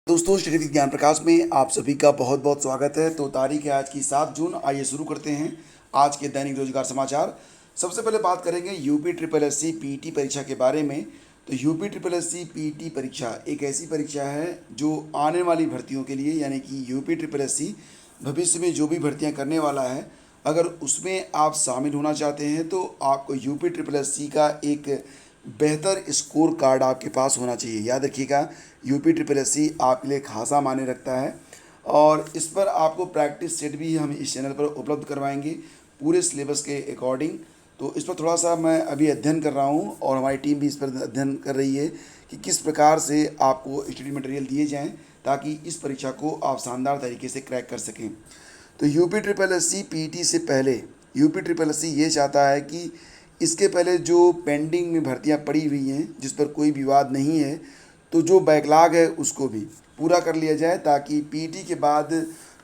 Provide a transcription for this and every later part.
दोस्तों, श्री ज्ञान प्रकाश में आप सभी का बहुत बहुत स्वागत है। तो तारीख है आज की 7 जून। आइए शुरू करते हैं आज के दैनिक रोजगार समाचार। सबसे पहले बात करेंगे यूपी ट्रिपल एससी पीटी परीक्षा के बारे में। तो यूपी ट्रिपल एससी पीटी परीक्षा एक ऐसी परीक्षा है जो आने वाली भर्तियों के लिए, यानी कि यूपी ट्रिपल एससी भविष्य में जो भी भर्तियाँ करने वाला है, अगर उसमें आप शामिल होना चाहते हैं तो आपको यूपी ट्रिपल एससी का एक बेहतर स्कोर कार्ड आपके पास होना चाहिए। याद रखिएगा, यूपी ट्रिपल एससी आपके लिए खासा मायने रखता है और इस पर आपको प्रैक्टिस सेट भी हम इस चैनल पर उपलब्ध करवाएंगे पूरे सिलेबस के अकॉर्डिंग। तो इस पर थोड़ा सा मैं अभी अध्ययन कर रहा हूँ और हमारी टीम भी इस पर अध्ययन कर रही है कि किस प्रकार से आपको स्टडी मटेरियल दिए जाएँ ताकि इस परीक्षा को आप शानदार तरीके से क्रैक कर सकें। तो यूपी ट्रिपल एससी पीटी से पहले यूपी ट्रिपल एससी ये चाहता है कि इसके पहले जो पेंडिंग में भर्तियां पड़ी हुई हैं जिस पर कोई विवाद नहीं है, तो जो बैकलॉग है उसको भी पूरा कर लिया जाए ताकि पीटी के बाद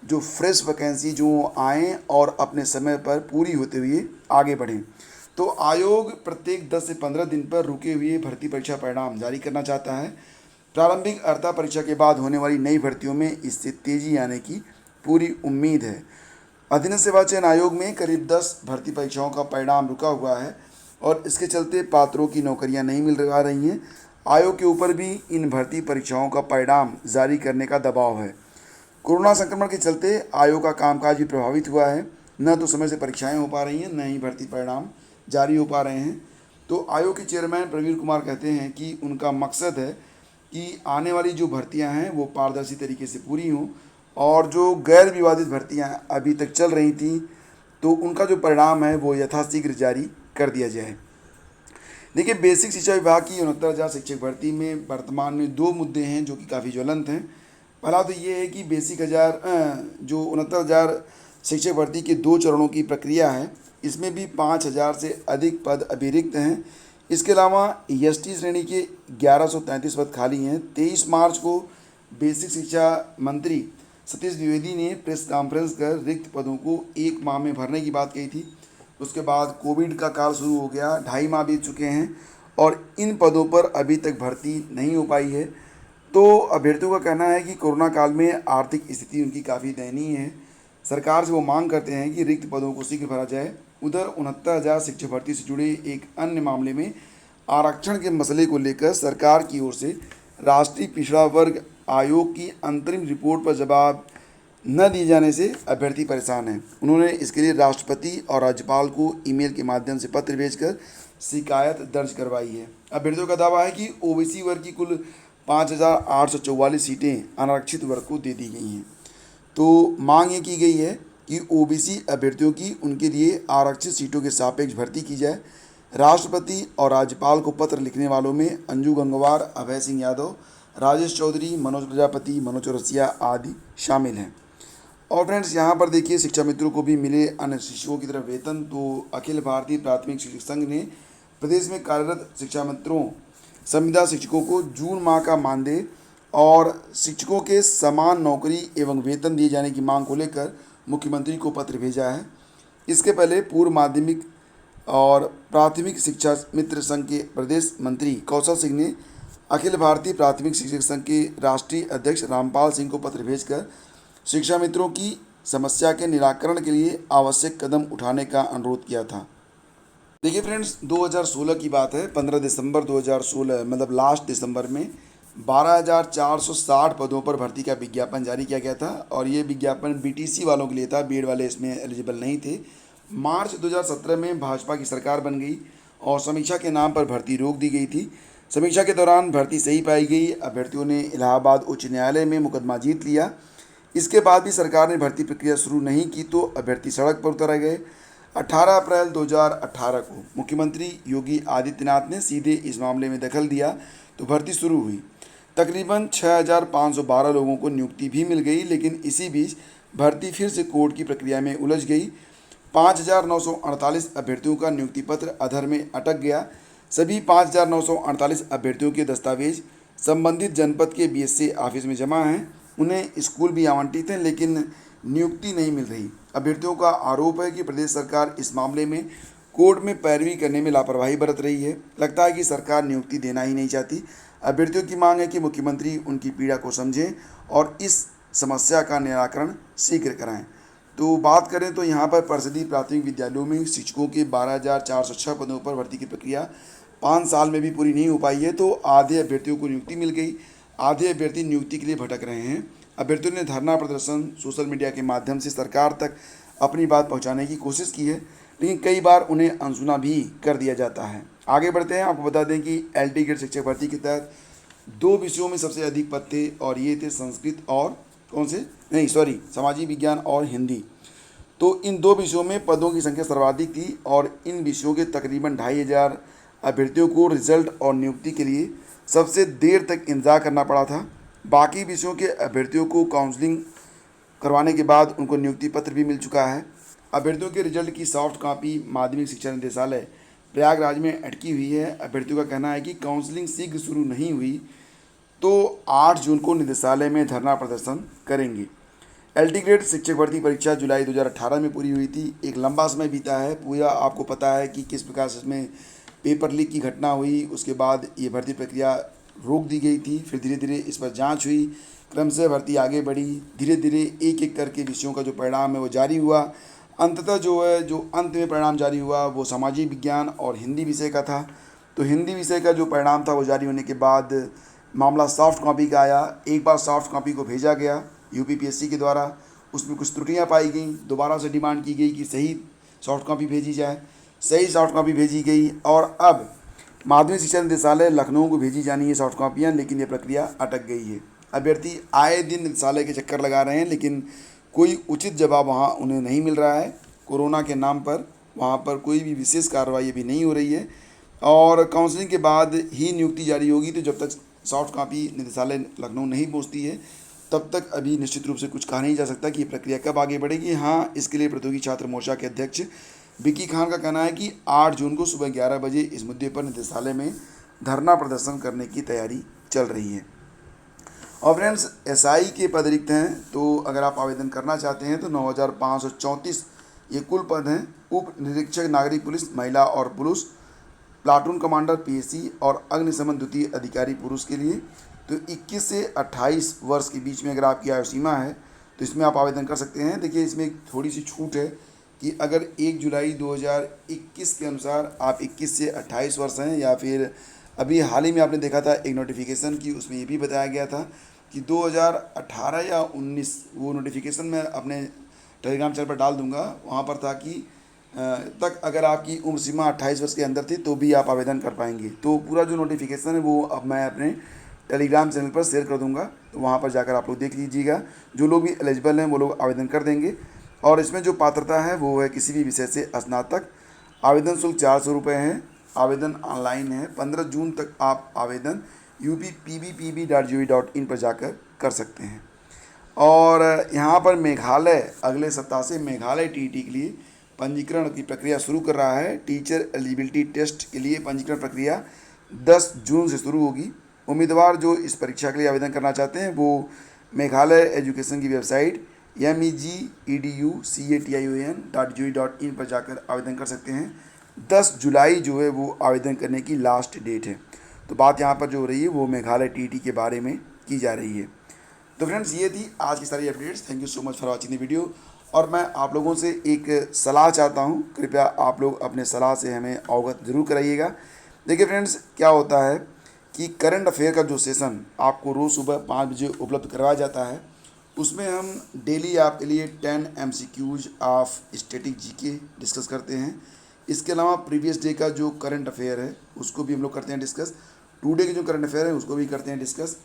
जो फ्रेश वैकेंसी जो आएँ और अपने समय पर पूरी होते हुए आगे बढ़ें। तो आयोग प्रत्येक 10 से 15 दिन पर रुके हुए भर्ती परीक्षा परिणाम जारी करना चाहता है। प्रारंभिक अर्हता परीक्षा के बाद होने वाली नई भर्तियों में इससे तेजी आने की पूरी उम्मीद है। अधीनस्थ सेवा चयन आयोग में करीब 10 भर्ती परीक्षाओं का परिणाम रुका हुआ है और इसके चलते पात्रों की नौकरियां नहीं मिल रही हैं। आयोग के ऊपर भी इन भर्ती परीक्षाओं का परिणाम जारी करने का दबाव है। कोरोना संक्रमण के चलते आयोग का कामकाज भी प्रभावित हुआ है। न तो समय से परीक्षाएं हो पा रही हैं, न ही भर्ती परिणाम जारी हो पा रहे हैं। तो आयोग के चेयरमैन प्रवीण कुमार कहते हैं कि उनका मकसद है कि आने वाली जो भर्तियां हैं वो पारदर्शी तरीके से पूरी हों और जो गैर विवादित भर्तियां अभी तक चल रही थी तो उनका जो परिणाम है वो यथाशीघ्र जारी कर दिया जाए। देखिए, बेसिक शिक्षा विभाग की 69,000 शिक्षक भर्ती में वर्तमान में 2 मुद्दे हैं जो कि काफ़ी ज्वलंत हैं। पहला तो ये है कि बेसिक जो 69,000 शिक्षक भर्ती के 2 चरणों की प्रक्रिया है, इसमें भी 5,000 से अधिक पद अभी रिक्त हैं। इसके अलावा एसटी श्रेणी के 1133 पद खाली हैं। 23 मार्च को बेसिक शिक्षा मंत्री सतीश द्विवेदी ने प्रेस कॉन्फ्रेंस कर रिक्त पदों को 1 माह में भरने की बात कही थी। उसके बाद कोविड का काल शुरू हो गया, 2.5 माह बीत चुके हैं और इन पदों पर अभी तक भर्ती नहीं हो पाई है। तो अभ्यर्थियों का कहना है कि कोरोना काल में आर्थिक स्थिति उनकी काफ़ी दयनीय है। सरकार से वो मांग करते हैं कि रिक्त पदों को शीघ्र भरा जाए। उधर 69,000 शिक्षक भर्ती से जुड़े एक अन्य मामले में आरक्षण के मसले को लेकर सरकार की ओर से राष्ट्रीय पिछड़ा वर्ग आयोग की अंतरिम रिपोर्ट पर जवाब न दिए जाने से अभ्यर्थी परेशान हैं। उन्होंने इसके लिए राष्ट्रपति और राज्यपाल को ईमेल के माध्यम से पत्र भेजकर शिकायत दर्ज करवाई है। अभ्यर्थियों का दावा है कि ओबीसी वर्ग की कुल 5,844 सीटें अनारक्षित वर्ग को दे दी गई हैं। तो मांग ये की गई है कि ओबीसी अभ्यर्थियों की उनके लिए आरक्षित सीटों के सापेक्ष भर्ती की जाए। राष्ट्रपति और राज्यपाल को पत्र लिखने वालों में अंजू गंगवार, अभय सिंह यादव, राजेश चौधरी, मनोज प्रजापति, मनोज चौरसिया आदि शामिल हैं। और फ्रेंड्स, यहाँ पर देखिए, शिक्षा मित्रों को भी मिले अन्य शिक्षकों की तरफ वेतन। तो अखिल भारतीय प्राथमिक शिक्षक संघ ने प्रदेश में कार्यरत शिक्षा मित्रों संविदा शिक्षकों को जून माह का मानदेय और शिक्षकों के समान नौकरी एवं वेतन दिए जाने की मांग को लेकर मुख्यमंत्री को पत्र भेजा है। इसके पहले पूर्व माध्यमिक और प्राथमिक शिक्षा मित्र संघ के प्रदेश मंत्री कौशल सिंह ने अखिल भारतीय प्राथमिक शिक्षक संघ के राष्ट्रीय अध्यक्ष रामपाल सिंह को पत्र भेजकर शिक्षा मित्रों की समस्या के निराकरण के लिए आवश्यक कदम उठाने का अनुरोध किया था। देखिए फ्रेंड्स, 2016 की बात है। 15 दिसंबर 2016 मतलब लास्ट दिसंबर में 12,460 पदों पर भर्ती का विज्ञापन जारी किया गया था और ये विज्ञापन बीटीसी वालों के लिए था, बीएड वाले इसमें एलिजिबल नहीं थे। मार्च 2017 में भाजपा की सरकार बन गई और समीक्षा के नाम पर भर्ती रोक दी गई थी। समीक्षा के दौरान भर्ती सही पाई गई। अभ्यर्थियों ने इलाहाबाद उच्च न्यायालय में मुकदमा जीत लिया। इसके बाद भी सरकार ने भर्ती प्रक्रिया शुरू नहीं की तो अभ्यर्थी सड़क पर उतर गए। 18 अप्रैल 2018 को मुख्यमंत्री योगी आदित्यनाथ ने सीधे इस मामले में दखल दिया तो भर्ती शुरू हुई। तकरीबन 6,512 लोगों को नियुक्ति भी मिल गई, लेकिन इसी बीच भर्ती फिर से कोर्ट की प्रक्रिया में उलझ गई। 5,948 अभ्यर्थियों का नियुक्ति पत्र अधर में अटक गया। सभी 5,948 अभ्यर्थियों के दस्तावेज संबंधित जनपद के बीएससी ऑफिस में जमा हैं। उन्हें स्कूल भी आवंटित हैं, लेकिन नियुक्ति नहीं मिल रही। अभ्यर्थियों का आरोप है कि प्रदेश सरकार इस मामले में कोर्ट में पैरवी करने में लापरवाही बरत रही है। लगता है कि सरकार नियुक्ति देना ही नहीं चाहती। अभ्यर्थियों की मांग है कि मुख्यमंत्री उनकी पीड़ा को समझें और इस समस्या का निराकरण शीघ्र कराएं। तो बात करें तो यहाँ पर परिषदीय प्राथमिक विद्यालयों में शिक्षकों के 12,406 पदों पर भर्ती की प्रक्रिया 5 साल में भी पूरी नहीं हो पाई है। तो आधे अभ्यर्थियों को नियुक्ति मिल गई, आधे अभ्यर्थी नियुक्ति के लिए भटक रहे हैं। अभ्यर्थियों ने धरना प्रदर्शन, सोशल मीडिया के माध्यम से सरकार तक अपनी बात पहुंचाने की कोशिश की है, लेकिन कई बार उन्हें अनसुना भी कर दिया जाता है। आगे बढ़ते हैं, आपको बता दें कि एल.टी. ग्रेड शिक्षक भर्ती के तहत 2 विषयों में सबसे अधिक पद थे और ये थे संस्कृत और सामाजिक विज्ञान और हिंदी। तो इन 2 विषयों में पदों की संख्या सर्वाधिक थी और इन विषयों के तकरीबन 2,500 अभ्यर्थियों को रिजल्ट और नियुक्ति के लिए सबसे देर तक इंतजार करना पड़ा था। बाकी विषयों के अभ्यर्थियों को काउंसलिंग करवाने के बाद उनको नियुक्ति पत्र भी मिल चुका है। अभ्यर्थियों के रिजल्ट की सॉफ्ट कॉपी माध्यमिक शिक्षा निदेशालय प्रयागराज में अटकी हुई है। अभ्यर्थियों का कहना है कि काउंसलिंग शीघ्र शुरू नहीं हुई तो 8 जून को निदेशालय में धरना प्रदर्शन करेंगे। एल.टी. ग्रेड शिक्षक भर्ती परीक्षा जुलाई 2018 में पूरी हुई थी। एक लंबा समय बीता है, पूरा आपको पता है कि किस प्रकार से इसमें पेपर लीक की घटना हुई। उसके बाद ये भर्ती प्रक्रिया रोक दी गई थी, फिर धीरे धीरे इस पर जांच हुई, क्रमशः भर्ती आगे बढ़ी, धीरे धीरे एक एक करके विषयों का जो परिणाम है वो जारी हुआ। अंततः जो अंत में परिणाम जारी हुआ वो सामाजिक विज्ञान और हिंदी विषय का था। तो हिंदी विषय का जो परिणाम था वो जारी होने के बाद मामला सॉफ्ट कॉपी का आया। एक बार सॉफ्ट कॉपी को भेजा गया यूपीपीएससी के द्वारा, उसमें कुछ त्रुटियां पाई गई, दोबारा से डिमांड की गई कि सही सॉफ्ट कॉपी भेजी जाए। सही सॉफ्ट कॉपी भेजी गई और अब माध्यमिक शिक्षा निदेशालय लखनऊ को भेजी जानी है सॉफ्ट कॉपियाँ, लेकिन ये प्रक्रिया अटक गई है। अभ्यर्थी आए दिन निदेशालय के चक्कर लगा रहे हैं, लेकिन कोई उचित जवाब वहाँ उन्हें नहीं मिल रहा है। कोरोना के नाम पर वहाँ पर कोई भी विशेष कार्रवाई अभी नहीं हो रही है और काउंसलिंग के बाद ही नियुक्ति जारी होगी। तो जब तक सॉफ्ट कॉपी निदेशालय लखनऊ नहीं पहुँचती है तब तक अभी निश्चित रूप से कुछ कहा नहीं जा सकता कि ये प्रक्रिया कब आगे बढ़ेगी। हाँ, इसके लिए प्रतियोगी छात्र मोर्चा के अध्यक्ष विकी खान का कहना है कि 8 जून को सुबह 11 बजे इस मुद्दे पर निदेशालय में धरना प्रदर्शन करने की तैयारी चल रही है। और फ्रेंड्स, एसआई के पद रिक्त हैं, तो अगर आप आवेदन करना चाहते हैं तो 9,534 ये कुल पद हैं। उप निरीक्षक नागरिक पुलिस महिला और पुरुष, प्लाटून कमांडर पीएसी और अग्निशमन द्वितीय अधिकारी पुरुष के लिए। तो 21 से 28 वर्ष के बीच में अगर आपकी आयु सीमा है तो इसमें आप आवेदन कर सकते हैं। देखिए, इसमें एक थोड़ी सी छूट है कि अगर 1 जुलाई 2021 के अनुसार आप 21 से 28 वर्ष हैं, या फिर अभी हाल ही में आपने देखा था एक नोटिफिकेशन की, उसमें ये भी बताया गया था कि 2018 या 19, वो नोटिफिकेशन मैं अपने टेलीग्राम चैनल पर डाल दूंगा, वहाँ पर था कि तक अगर आपकी उम्र सीमा 28 वर्ष के अंदर थी तो भी आप आवेदन कर पाएंगे। तो पूरा जो नोटिफिकेशन है वो अब मैं अपने टेलीग्राम चैनल पर शेयर कर दूंगा, तो वहाँ पर जाकर आप लोग देख लीजिएगा। जो लोग भी एलिजिबल हैं वो लोग आवेदन कर देंगे और इसमें जो पात्रता है वो है किसी भी विषय से स्नातक। आवेदन शुल्क 400 रुपये है। आवेदन ऑनलाइन है। 15 जून तक आप आवेदन uppbpb.gov.in पर जाकर कर सकते हैं। और यहाँ पर मेघालय अगले सप्ताह से मेघालय टीईटी के लिए पंजीकरण की प्रक्रिया शुरू कर रहा है। टीचर एलिजिबिलिटी टेस्ट के लिए पंजीकरण प्रक्रिया 10 जून से शुरू होगी। उम्मीदवार जो इस परीक्षा के लिए आवेदन करना चाहते हैं वो मेघालय एजुकेशन की वेबसाइट megeducation.gov.in पर जाकर आवेदन कर सकते हैं। 10 जुलाई जो है वो आवेदन करने की लास्ट डेट है। तो बात यहाँ पर जो हो रही है वो मेघालय टीईटी के बारे में की जा रही है। तो फ्रेंड्स, ये थी आज की सारी updates. Thank you so much for watching the video. और मैं आप लोगों से एक सलाह चाहता हूँ, कृपया आप लोग अपने सलाह से हमें अवगत ज़रूर कराइएगा। देखिए फ्रेंड्स, क्या होता है कि करंट अफेयर का जो सेशन आपको रोज़ सुबह 5 बजे उपलब्ध करवाया जाता है, उसमें हम डेली आपके लिए 10 MCQs of static GK discuss करते हैं। इसके अलावा प्रीवियस डे का जो करंट अफेयर है उसको भी हम लोग करते हैं डिस्कस। टुडे के जो करंट अफेयर है उसको भी करते हैं डिस्कस।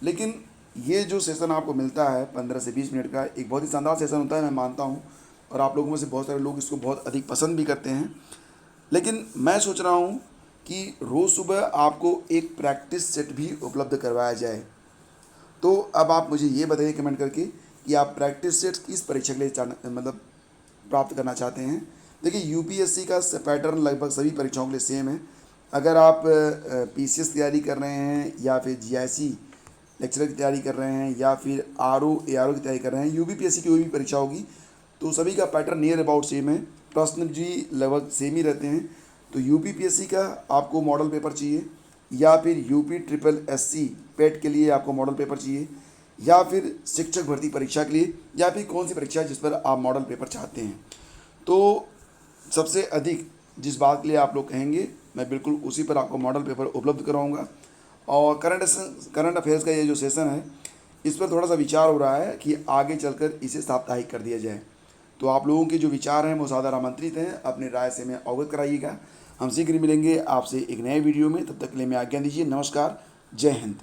लेकिन ये जो सेशन आपको मिलता है 15 से 20 मिनट का, एक बहुत ही शानदार सेशन होता है, मैं मानता हूँ, और आप लोगों में से बहुत सारे लोग इसको बहुत अधिक पसंद भी करते हैं। लेकिन मैं सोच रहा हूँ कि रोज़ सुबह आपको एक प्रैक्टिस सेट भी उपलब्ध करवाया जाए। तो अब आप मुझे ये बताइए कमेंट करके कि आप प्रैक्टिस सेट किस परीक्षा के लिए प्राप्त करना चाहते हैं। देखिए, यूपीएससी का पैटर्न लगभग सभी परीक्षाओं के लिए सेम है। अगर आप पीसीएस तैयारी कर रहे हैं या फिर जीआईसी लेक्चरर की तैयारी कर रहे हैं या फिर आरओ एआरओ की तैयारी कर रहे हैं, यूपीपीएससी की कोई भी परीक्षा होगी तो सभी का पैटर्न नियर अबाउट सेम है। प्रश्न जी लगभग सेम ही रहते हैं। तो यूपीपीएससी का आपको मॉडल पेपर चाहिए या फिर यूपी ट्रिपल एससी पेट के लिए आपको मॉडल पेपर चाहिए, या फिर शिक्षक भर्ती परीक्षा के लिए, या फिर कौन सी परीक्षा जिस पर आप मॉडल पेपर चाहते हैं। तो सबसे अधिक जिस बात के लिए आप लोग कहेंगे मैं बिल्कुल उसी पर आपको मॉडल पेपर उपलब्ध कराऊंगा। और करंट अफेयर्स का ये जो सेशन है इस पर थोड़ा सा विचार हो रहा है कि आगे चलकर इसे साप्ताहिक कर दिया जाए। तो आप लोगों के जो विचार हैं वो सादर आमंत्रित हैं, अपनी राय से मैं अवगत कराइएगा। हम शीघ्र मिलेंगे आपसे एक नए वीडियो में, तब तक के लिए मैं आज्ञा दीजिए। नमस्कार, जय हिंद।